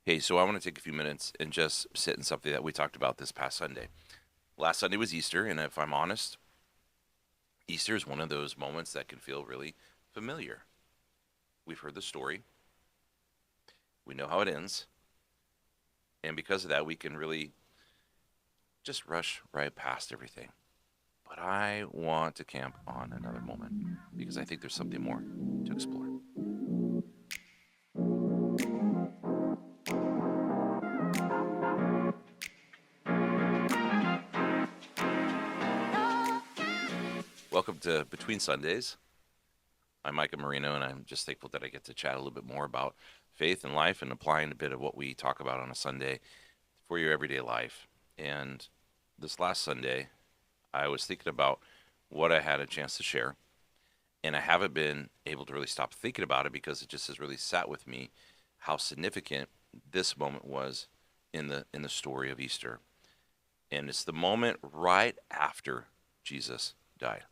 Hey, so I want to take a few minutes and just sit in something that we talked about this past Sunday. Last Sunday was Easter, and if I'm honest, Easter is one of those moments that can feel really familiar. We've heard the story, we know how it ends, and because of that, we can really just rush right past everything. But I want to camp on another moment because I think there's something more to explore. Welcome to Between Sundays. I'm Micah Marino, and I'm just thankful that I get to chat a little bit more about faith and life and applying a bit of what we talk about on a Sunday for your everyday life. And this last Sunday, I was thinking about what I had a chance to share, and I haven't been able to really stop thinking about it because it just has really sat with me how significant this moment was in the story of Easter. And it's the moment right after Jesus died.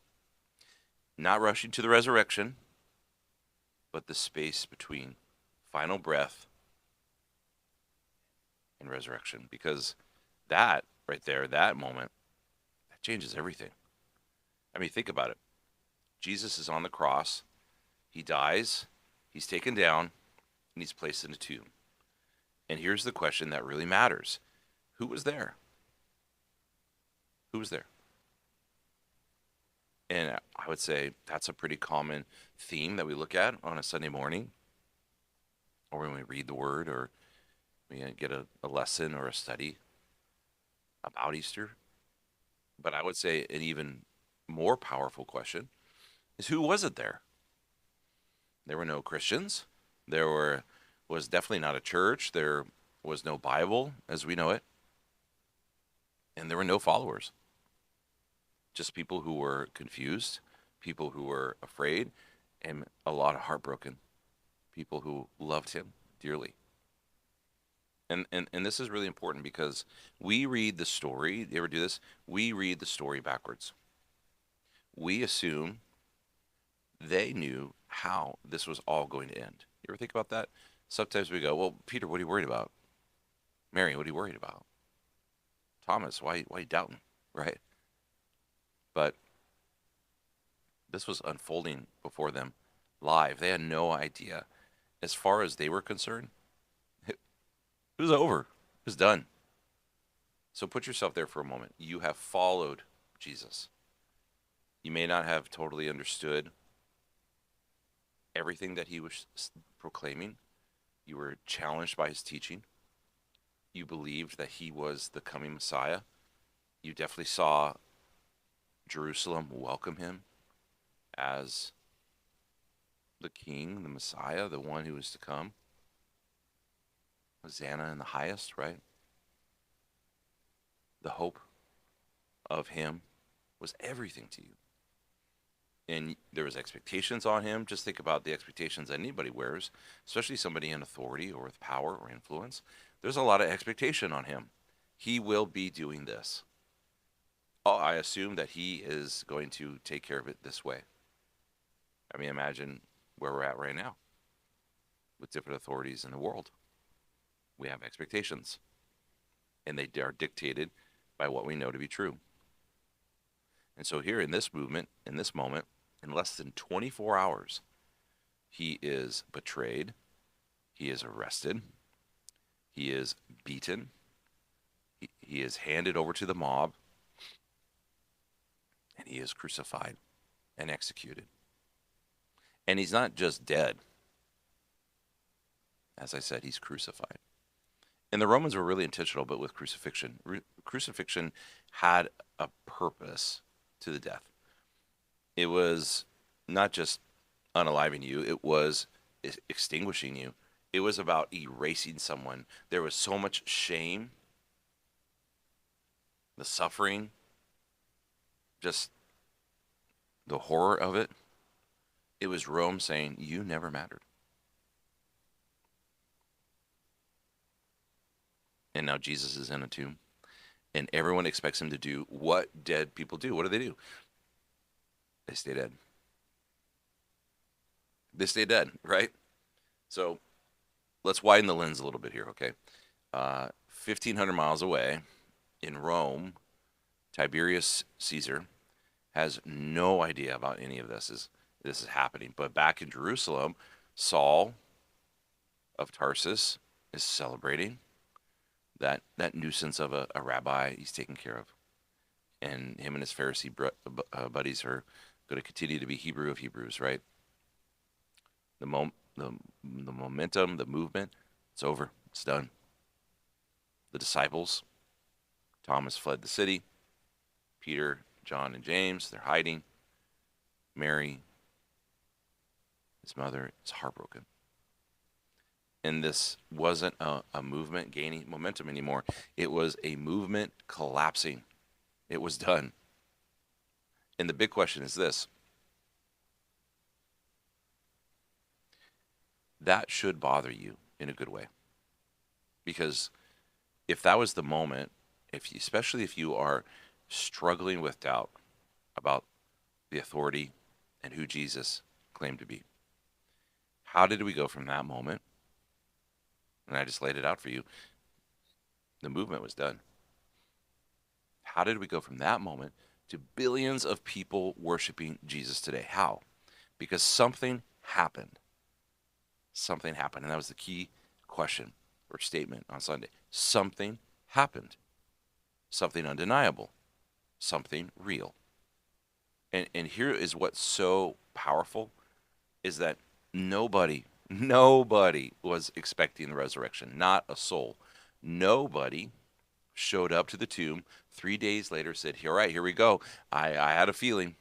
Not rushing to the resurrection, but the space between final breath and resurrection. Because that right there, that moment, that changes everything. I mean, think about it. Jesus is on the cross, he dies, he's taken down, and he's placed in a tomb. And here's the question that really matters: who was there? Who was there? And I would say that's a pretty common theme that we look at on a Sunday morning, or when we read the Word, or we get a lesson or a study about Easter. But I would say an even more powerful question is, who was it there? There were no Christians. There was definitely not a church. There was no Bible as we know it, and there were no followers. Just people who were confused, people who were afraid, and a lot of heartbroken people who loved him dearly. And this is really important because we read the story. You ever do this? We read the story backwards. We assume they knew how this was all going to end. You ever think about that? Sometimes we go, well, Peter, what are you worried about? Mary, what are you worried about? Thomas, why are you doubting? Right? But this was unfolding before them live. They had no idea. As far as they were concerned, it was over. It was done. So put yourself there for a moment. You have followed Jesus. You may not have totally understood everything that he was proclaiming. You were challenged by his teaching. You believed that he was the coming Messiah. You definitely saw Jerusalem welcome him as the king, the Messiah, the one who was to come. Hosanna in the highest, right? The hope of him was everything to you. And there was expectations on him. Just think about the expectations that anybody wears, especially somebody in authority or with power or influence. There's a lot of expectation on him. He will be doing this. Oh, I assume that he is going to take care of it this way. I mean, imagine where we're at right now with different authorities in the world. We have expectations, and they are dictated by what we know to be true. And so, here in this movement, in this moment, in less than 24 hours, he is betrayed, he is arrested, he is beaten, he is handed over to the mob, and he is crucified and executed. And he's not just dead. As I said, he's crucified. And the Romans were really intentional, but with crucifixion. Crucifixion had a purpose to the death. It was not just unaliving you, it was extinguishing you. It was about erasing someone. There was so much shame, the suffering, just the horror of it. It was Rome saying, you never mattered. And now Jesus is in a tomb, and everyone expects him to do what dead people do. What do? They stay dead. They stay dead, right? So let's widen the lens a little bit here, okay? 1,500 miles away in Rome, Tiberius Caesar has no idea about any of this is happening. But back in Jerusalem, Saul of Tarsus is celebrating that nuisance of a rabbi he's taken care of, and him and his Pharisee buddies are going to continue to be Hebrew of Hebrews, right? The momentum, the movement, it's over. It's done. The disciples, Thomas fled the city. Peter, John, and James, they're hiding. Mary, his mother, is heartbroken. And this wasn't a movement gaining momentum anymore. It was a movement collapsing. It was done. And the big question is this. That should bother you in a good way. Because if that was the moment, especially if you are struggling with doubt about the authority and who Jesus claimed to be, how did we go from that moment? And I just laid it out for you. The movement was done. How did we go from that moment to billions of people worshiping Jesus today? How? Because something happened. Something happened. And that was the key question or statement on Sunday. Something happened. Something undeniable. Something real. And here is what's so powerful is that nobody was expecting the resurrection. Not a soul. Nobody showed up to the tomb 3 days later, said, all right, here we go. I had a feeling.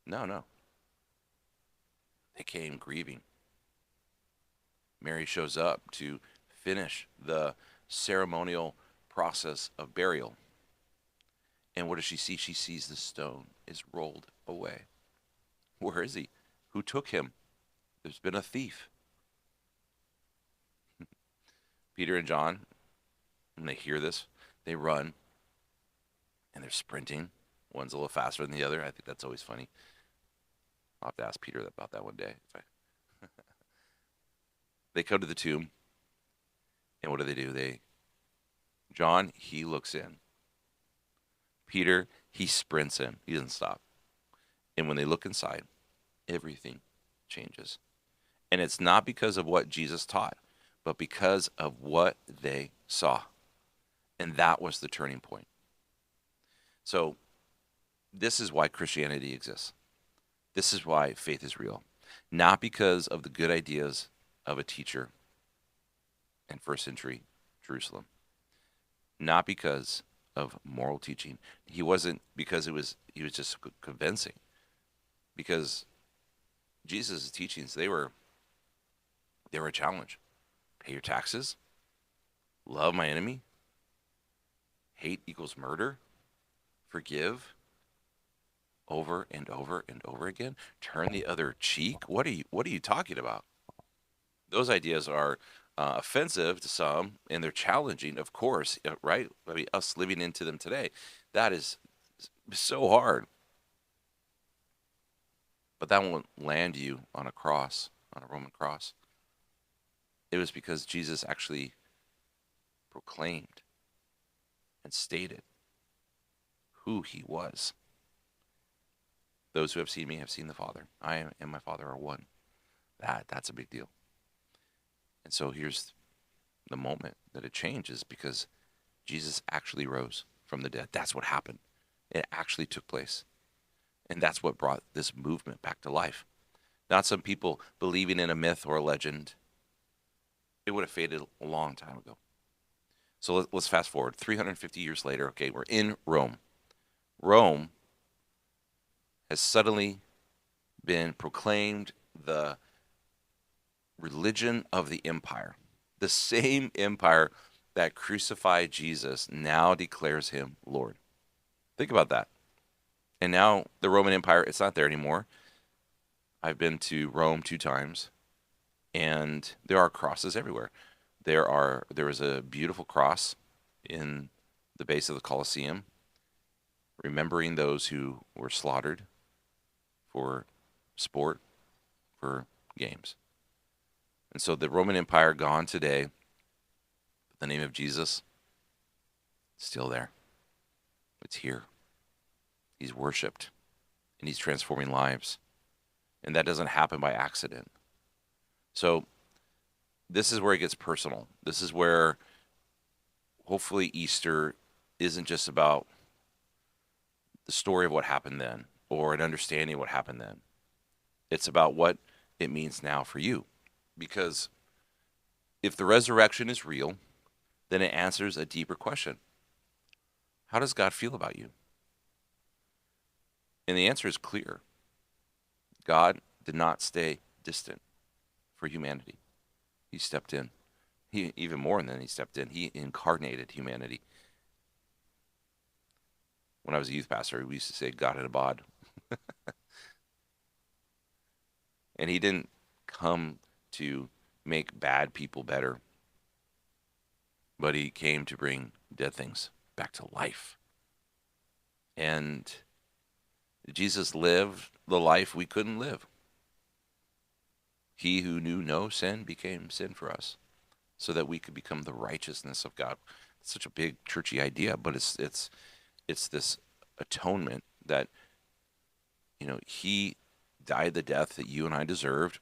No. They came grieving. Mary shows up to finish the ceremonial process of burial. And what does she see? She sees the stone is rolled away. Where is he? Who took him? There's been a thief. Peter and John, when they hear this, they run and they're sprinting. One's a little faster than the other. I think that's always funny. I'll have to ask Peter about that one day. They come to the tomb, and what do? John, he looks in. Peter, he sprints in. He doesn't stop. And when they look inside, everything changes. And it's not because of what Jesus taught, but because of what they saw. And that was the turning point. So this is why Christianity exists. This is why faith is real. Not because of the good ideas of a teacher in first century Jerusalem. Not because of moral teaching. He wasn't because he was just convincing. Because Jesus' teachings, they were a challenge. Pay your taxes. Love my enemy. Hate equals murder. Forgive. Over and over and over again. Turn the other cheek. What are you talking about? Those ideas are offensive to some, and they're challenging, of course, right? I mean, us living into them today, that is so hard. But that won't land you on a cross, on a Roman cross. It was because Jesus actually proclaimed and stated who he was. Those who have seen me have seen the Father. I and my Father are one. That's a big deal. And so here's the moment that it changes, because Jesus actually rose from the dead. That's what happened. It actually took place. And that's what brought this movement back to life. Not some people believing in a myth or a legend. It would have faded a long time ago. So let's fast forward 350 years later. Okay, we're in Rome. Rome has suddenly been proclaimed the religion of the empire. The same empire that crucified Jesus now declares him Lord. Think about that. And now the Roman Empire, it's not there anymore. I've been to Rome 2 times, and there are crosses everywhere. There is a beautiful cross in the base of the Colosseum, remembering those who were slaughtered for sport, for games. And so the Roman Empire gone today, but the name of Jesus still there. It's here. He's worshiped and he's transforming lives. And that doesn't happen by accident. So this is where it gets personal. This is where hopefully Easter isn't just about the story of what happened then or an understanding of what happened then. It's about what it means now for you. Because if the resurrection is real, then it answers a deeper question. How does God feel about you? And the answer is clear. God did not stay distant for humanity. He stepped in. He, even more than he stepped in, he incarnated humanity. When I was a youth pastor, we used to say God in a bod. And he didn't come to make bad people better, but he came to bring dead things back to life. And Jesus lived the life we couldn't live. He who knew no sin became sin for us so that we could become the righteousness of God. It's such a big churchy idea, but it's this atonement that, he died the death that you and I deserved,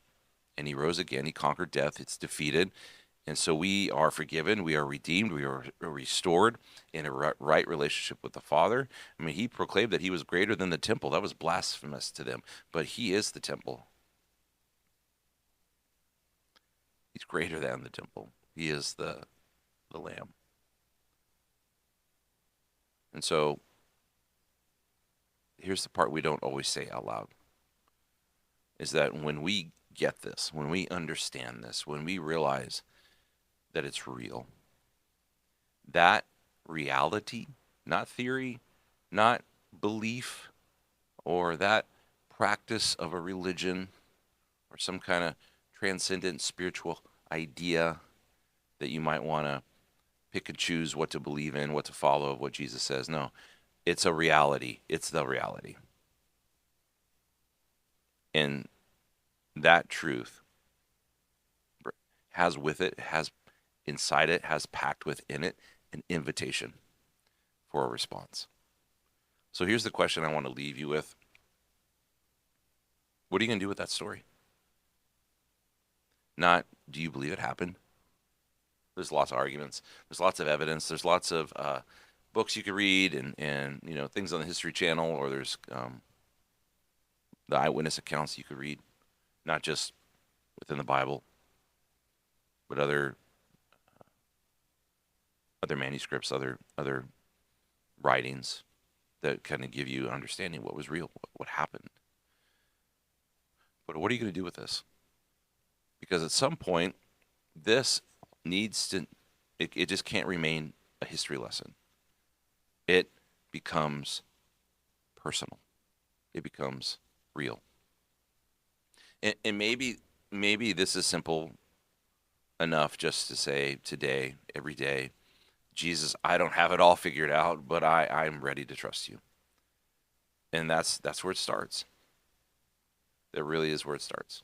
and he rose again. He conquered death. It's defeated. And so we are forgiven. We are redeemed. We are restored in a right relationship with the Father. I mean, he proclaimed that he was greater than the temple. That was blasphemous to them, but he is the temple. He's greater than the temple. He is the Lamb. And so here's the part we don't always say out loud, is that when we get this, when we understand this, when we realize that it's real, that reality, not theory, not belief, or that practice of a religion or some kind of transcendent spiritual idea that you might want to pick and choose what to believe in, what to follow, what Jesus says. No, it's a reality. It's the reality. And that truth has with it, has inside it, has packed within it an invitation for a response. So here's the question I want to leave you with. What are you going to do with that story? Not, do you believe it happened? There's lots of arguments. There's lots of evidence. There's lots of books you could read and things on the History Channel, or there's the eyewitness accounts you could read, not just within the Bible, but other manuscripts, other writings that kind of give you an understanding what was real, what happened. But what are you going to do with this? Because at some point, this needs to, it just can't remain a history lesson. It becomes personal. It becomes real. And maybe this is simple enough just to say today, every day, Jesus, I don't have it all figured out, but I'm ready to trust you. And that's where it starts. That really is where it starts.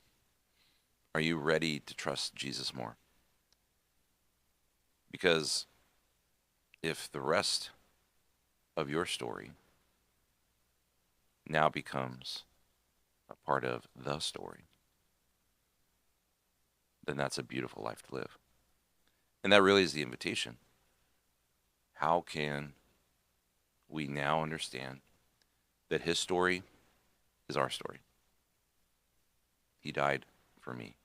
Are you ready to trust Jesus more? Because if the rest of your story now becomes a part of the story, then that's a beautiful life to live. And that really is the invitation. How can we now understand that his story is our story? He died for me.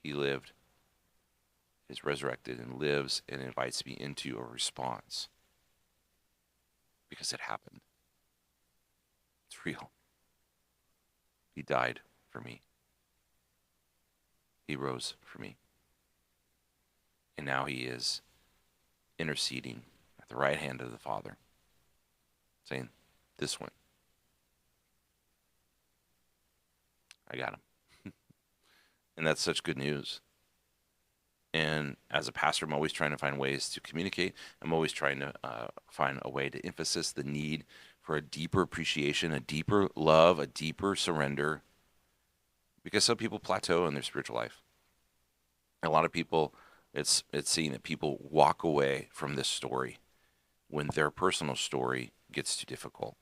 He lived, is resurrected, and lives and invites me into a response. Because it happened. It's real. He died for me. He rose for me. And now he is interceding at the right hand of the Father, saying, this one, I got him. And that's such good news. And as a pastor, I'm always trying to find ways to communicate. I'm always trying to find a way to emphasize the need for a deeper appreciation, a deeper love, a deeper surrender. Because some people plateau in their spiritual life. A lot of people, it's seen that people walk away from this story when their personal story gets too difficult,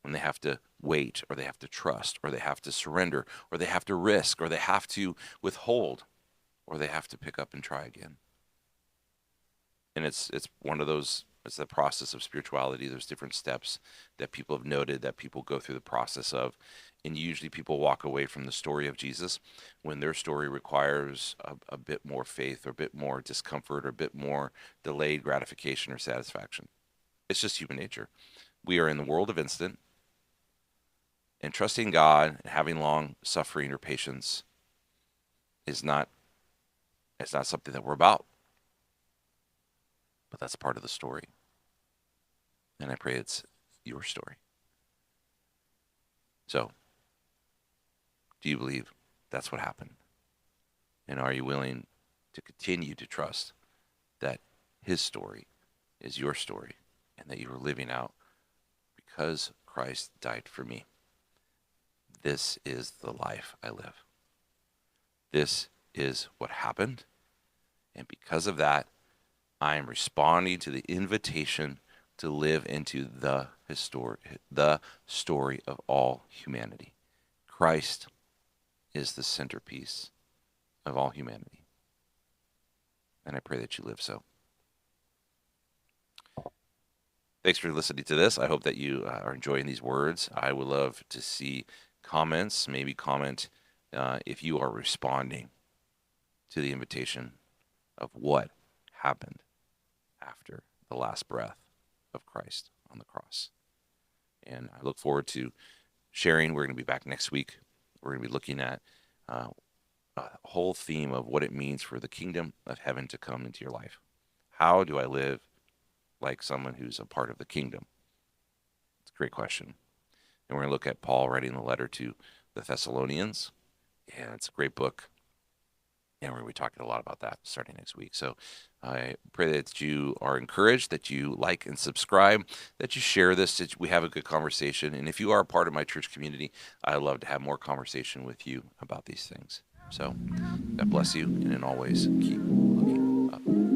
when they have to wait, or they have to trust, or they have to surrender, or they have to risk, or they have to withhold, or they have to pick up and try again. And it's one of those, it's the process of spirituality. There's different steps that people have noted that people go through the process of, and usually people walk away from the story of Jesus when their story requires a bit more faith, or a bit more discomfort, or a bit more delayed gratification or satisfaction. It's just human nature. We are in the world of instant, and trusting God and having long suffering or patience is not, it's not something that we're about, but that's part of the story. And I pray it's your story. So, do you believe that's what happened? And are you willing to continue to trust that his story is your story, and that you are living out because Christ died for me? This is the life I live. This is what happened. And because of that, I am responding to the invitation to live into the story of all humanity. Christ is the centerpiece of all humanity. And I pray that you live so. Thanks for listening to this. I hope that you are enjoying these words. I would love to see comments. Maybe comment if you are responding to the invitation of what happened after the last breath of Christ on the cross. And I look forward to sharing. We're going to be back next week. We're going to be looking at a whole theme of what it means for the kingdom of heaven to come into your life. How do I live like someone who's a part of the kingdom? It's a great question. And we're going to look at Paul writing the letter to the Thessalonians. And it's a great book. And we're going to be talking a lot about that starting next week. So I pray that you are encouraged, that you like and subscribe, that you share this, that we have a good conversation. And if you are a part of my church community, I love to have more conversation with you about these things. So God bless you, and always keep looking up.